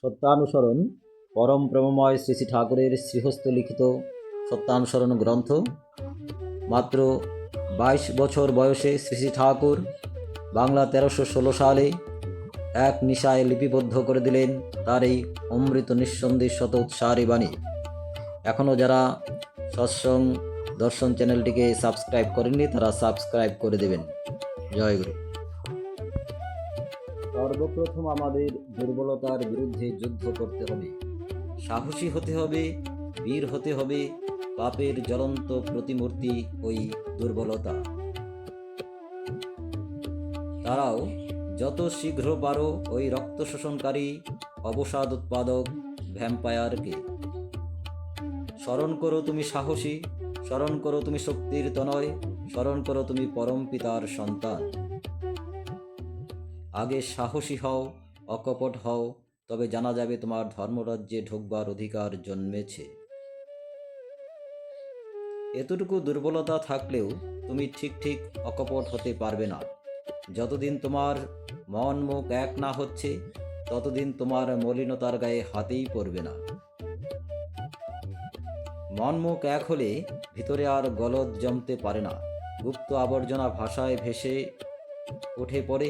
সত্যানুসরণ পরম প্রেমময় শ্রী শ্রী ঠাকুরের শ্রীহস্ত লিখিত সত্যানুসরণ গ্রন্থ। মাত্র 22 বছর বয়সে শ্রী শ্রী ঠাকুর বাংলা 1316 সালে এক নিশায় লিপিবদ্ধ করে দিলেন তার এই অমৃত নিঃসন্দেহ শত উৎসারী বাণী। এখনও যারা সৎসঙ্গ দর্শন চ্যানেলটিকে সাবস্ক্রাইব করেননি তারা সাবস্ক্রাইব করে দেবেন। জয় গুরু। সর্বপ্রথম আমাদের দুর্বলতার বিরুদ্ধে যুদ্ধ করতে হবে, সাহসী হতে হবে, বীর হতে হবে। পাপের জ্বলন্ত প্রতিমূর্তি ওই দুর্বলতা। তারাও যত শীঘ্র পারো ওই রক্ত শোষণকারী অবসাদ উৎপাদক ভ্যাম্পায়ারকে। স্মরণ করো তুমি সাহসী, স্মরণ করো তুমি শক্তির তনয়, স্মরণ করো তুমি পরম পিতার সন্তান। আগে সাহসী হও, অকপট হও, তবে জানা যাবে তোমার ধর্মরাজ্যে ঢুকবার অধিকার জন্মেছে। এতটুকু দুর্বলতা থাকলেও তুমি ঠিক অকপট হতে পারবে না। যতদিন তোমার মন মুখ এক না হচ্ছে ততদিন তোমার মলিনতার গায়ে হাতেই পড়বে না। মন মুখ এক হলে ভিতরে আর গলদ জমতে পারে না, গুপ্ত আবর্জনা ভাষায় ভেসে উঠে পড়ে,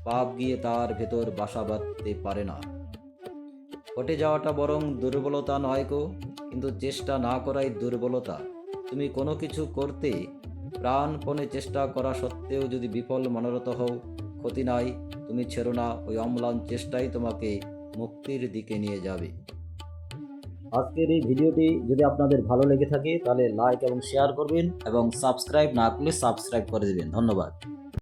পাপ গিয়ে তার ভেতর বাসা বাঁধতে পারে না। ঘটে যাওয়াটা বরং দুর্বলতা নয় গো, কিন্তু চেষ্টা না করাই দুর্বলতা। তুমি কোনো কিছু করতে প্রাণপণে চেষ্টা করা সত্ত্বেও যদি বিফল মনোরথ হও, ক্ষতি নাই, তুমি ছেড়ো না, ওই অম্লান চেষ্টাই তোমাকে মুক্তির দিকে নিয়ে যাবে। আজকের এই ভিডিওটি যদি আপনাদের ভালো লেগে থাকে তাহলে লাইক এবং শেয়ার করবেন এবং সাবস্ক্রাইব না করলে সাবস্ক্রাইব করে দেবেন। ধন্যবাদ।